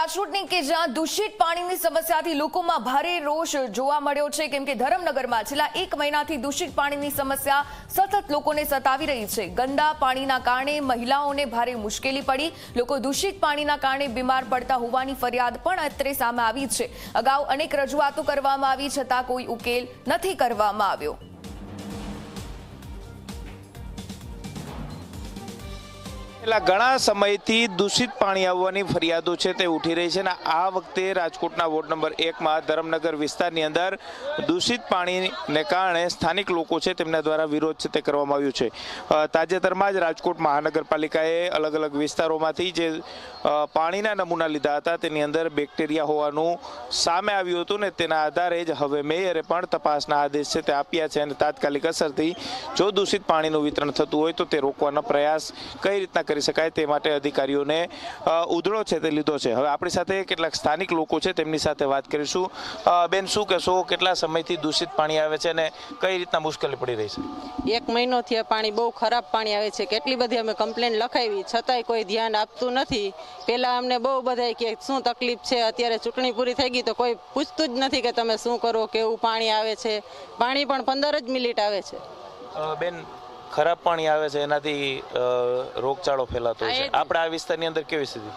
રાજકોટની કે જ્યાં દૂષિત પાણીની સમસ્યાથી લોકોમાં ભારે રોષ જોવા મળ્યો છે કેમ કે ધરમનગરમાં છેલ્લા 1 મહિનાથી દૂષિત પાણીની સમસ્યા સતત લોકોને સતાવી રહી છે। ગંદા પાણીના કારણે મહિલાઓને ભારે મુશ્કેલી પડી, લોકો દૂષિત પાણીના કારણે બીમાર પડતા હોવાની ફરિયાદ પણ અત્રે સામે આવી છે। અગાઉ અનેક રજૂઆતો કરવામાં આવી છતાં કોઈ ઉકેલ નથી કરવામાં આવ્યો। ઘણા સમયથી દૂષિત પાણી આવવાની ફરિયાદો છે તે ઉઠી રહી છે અને આ વખતે રાજકોટના વોર્ડ નંબર 1 માં ધરમનગર વિસ્તારની અંદર દૂષિત પાણીને કારણે સ્થાનિક લોકો છે તેમના દ્વારા વિરોધ છે તે કરવામાં આવ્યો છે। તાજેતરમાં જ રાજકોટ મહાનગરપાલિકાએ અલગ અલગ વિસ્તારોમાંથી જે પાણીના નમૂના લીધા હતા તેની અંદર બેક્ટેરિયા હોવાનું સામે આવ્યું હતું ને તેના આધારે જ હવે મેયરે પણ તપાસના આદેશ છે તે આપ્યા છે અને તાત્કાલિક અસરથી જો દૂષિત પાણીનું વિતરણ થતું હોય તો તે રોકવાનો પ્રયાસ કઈ રીતના કરી શકાય તે માટે અધિકારીઓને ઉધડો છે તે લીધો છે। હવે આપણી સાથે કેટલાક સ્થાનિક લોકો છે તેમની સાથે વાત કરીશું। બેન, શું કહેશો, કેટલા સમયથી દૂષિત પાણી આવે છે અને કઈ રીતના મુશ્કેલી પડી રહી છે? 1 મહિનોથી આ પાણી બહુ ખરાબ પાણી આવે છે। કેટલી બધી અમે કમ્પ્લેન લખાવી છતાંય કોઈ ધ્યાન આપતું નથી। પહેલા અમને બહુ બધા કે શું તકલીફ છે, અત્યારે ચૂંટણી પૂરી થઈ ગઈ તો કોઈ પૂછતું જ નથી કે તમે શું કરો, કેવું પાણી આવે છે। પાણી પણ 15 જ મિનિટ આવે છે। બેન, ખરાબ પાણી આવે છે એનાથી રોગચાળો ફેલાતો હોય છે, આપણા આ વિસ્તારની અંદર કેવી સ્થિતિ?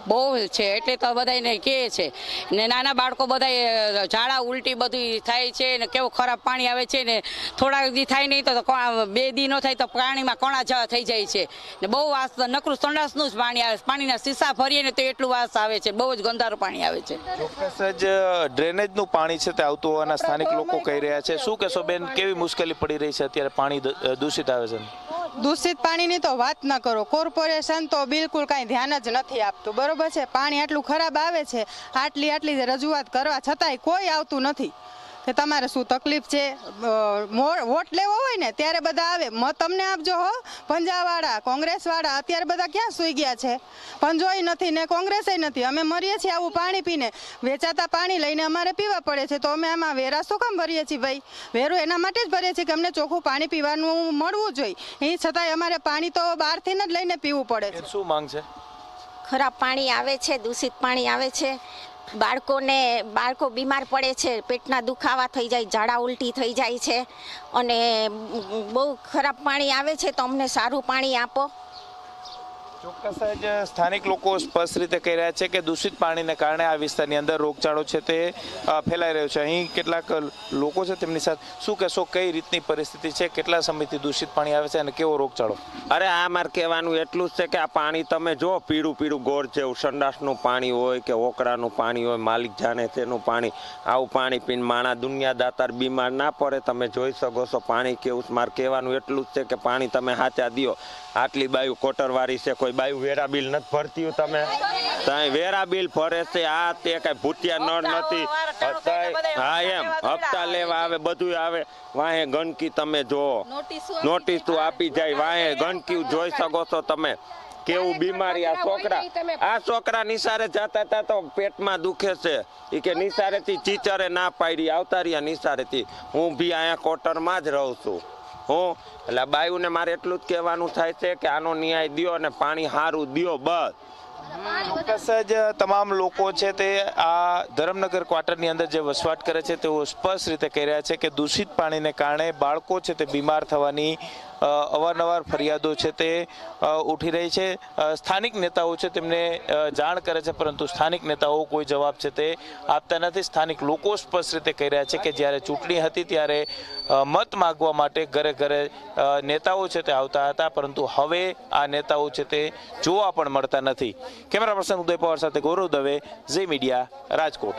બહુ છે, એટલે તો બધાને કહે છે ને નાના બાળકો બધા ઝાડા ઉલટી બધું થાય છે ને કેવું ખરાબ પાણી આવે છે ને થોડાક દી થાય નહીં તો 2 દી ન થાય તો પાણીમાં કણા જવા થઈ જાય છે ને બહુ વાસ, નકરું સંડાસનું જ પાણી આવે, પાણીના સીસા ભરીએ ને તો એટલું વાસ આવે છે, બહુ જ ગંદારું પાણી આવે છે। ચોક્કસ જ ડ્રેનેજનું પાણી છે તે આવતું હોવાના સ્થાનિક લોકો કહી રહ્યા છે। શું કહેશો બેન, કેવી મુશ્કેલી પડી રહી છે અત્યારે પાણી દૂષિત આવે છે? દૂષિત પાણીની તો વાત ન કરો, કોર્પોરેશન તો બિલકુલ કાંઈ ધ્યાન જ નથી આપતું, બરોબર છે। પાણી આટલું ખરાબ આવે છે, આટલી રજૂઆત કરવા છતાંય કોઈ આવતું નથી કે તમારે શું તકલીફ છે। વોટ લેવો હોય ને ત્યારે બધા આવે, મત તમને આપજો હો, પંજાવાળા કોંગ્રેસવાળા અત્યારે બધા ક્યાં સૂઈ ગયા છે? પંજોય નથી ને કોંગ્રેસે નથી। અમે મરીએ છીએ આવું પાણી પીને, વેચાતા પાણી લઈને અમારે પીવા પડે છે, તો અમે આમાં વેરા શું કામ ભરીએ છીએ ભાઈ? વેરો એના માટે જ ભરીએ છીએ કે અમને ચોખ્ખું પાણી પીવાનું મળવું જોઈએ, એ છતાંય અમારે પાણી તો બહારથી જ લઈને પીવું પડે છે। શું માંગ છે? ખરાબ પાણી આવે છે, દૂષિત પાણી આવે છે, બાળકો બીમાર પડે છે, પેટના દુખાવા થઈ જાય, ઝાડા ઉલટી થઈ જાય છે અને બહુ ખરાબ પાણી આવે છે, તો અમને સારું પાણી આપો। ચોક્કસ જ સ્થાનિક લોકો સ્પષ્ટ રીતે કહી રહ્યા છે કે દૂષિત પાણીને કારણે આ વિસ્તારની અંદર રોગચાળો છે તે ફેલાઈ રહ્યો છે। અહીં કેટલાક લોકો છે તેમની સાથે શું કહેશો, કઈ રીતની પરિસ્થિતિ છે, કેટલા સમયથી દૂષિત પાણી આવે છે અને કેવો રોગચાળો? અરે આ મારે કહેવાનું એટલું જ છે કે આ પાણી તમે જો પીળું ગોળ જેવું સંડાસનું પાણી હોય કે ઓકરાનું પાણી હોય, માલિક જાણે તેનું પાણી, આવું પાણી પીને માણા દુનિયા દાતાર બીમાર ના પડે। તમે જોઈ શકો છો પાણી કેવું। મારે કહેવાનું એટલું જ છે કે પાણી તમે હાચા દ્યો। આટલી બાયું કોટરવાળી છે, કોઈ બાયું વેરા બિલ નથી ભરતી, તમે વેરા બિલ ભરે છે, આ તે કઈ ભૂતિયા નળ નથી, હા એમ હપ્તા લેવા આવે, બધું આવે। વાહે ગંદકી તમે જો, નોટિસ આપી જાય, વાહે ગંદકી જોઈ શકો છો તમે કેવું બીમારી। આ છોકરા નિસારે જતા હતા તો પેટમાં દુખે છે, એ કે નિસારેથી ટીચરે ના પાડી આવતા રહ્યા નિસારેથી। હું બી અહીંયા કોટરમાં જ રહું છું હું, એટલે બાયુને મારે એટલું જ કહેવાનું થાય છે કે આનો ન્યાય દ્યો અને પાણી સારું દ્યો બસ। ચોક્કસ જ તમામ લોકો છે તે આ ધરમનગર ક્વાર્ટરની અંદર જે વસવાટ કરે છે તેઓ સ્પષ્ટ રીતે કહી રહ્યા છે કે દૂષિત પાણીને કારણે બાળકો છે તે બીમાર થવાની અવારનવાર ફરિયાદો છે તે ઉઠી રહી છે। સ્થાનિક નેતાઓ છે તેમને જાણ કરે છે પરંતુ સ્થાનિક નેતાઓ કોઈ જવાબ છે તે આપતા નથી। સ્થાનિક લોકો સ્પષ્ટ રીતે કહી રહ્યા છે કે જ્યારે ચૂંટણી હતી ત્યારે મત માગવા માટે ઘરે ઘરે નેતાઓ છે તે આવતા હતા પરંતુ હવે આ નેતાઓ છે તે જોવા પણ મળતા નથી। કેમેરા પર્સન ઉદય પવાર સાથે ગૌરવ દવે, ઝી મીડિયા, રાજકોટ।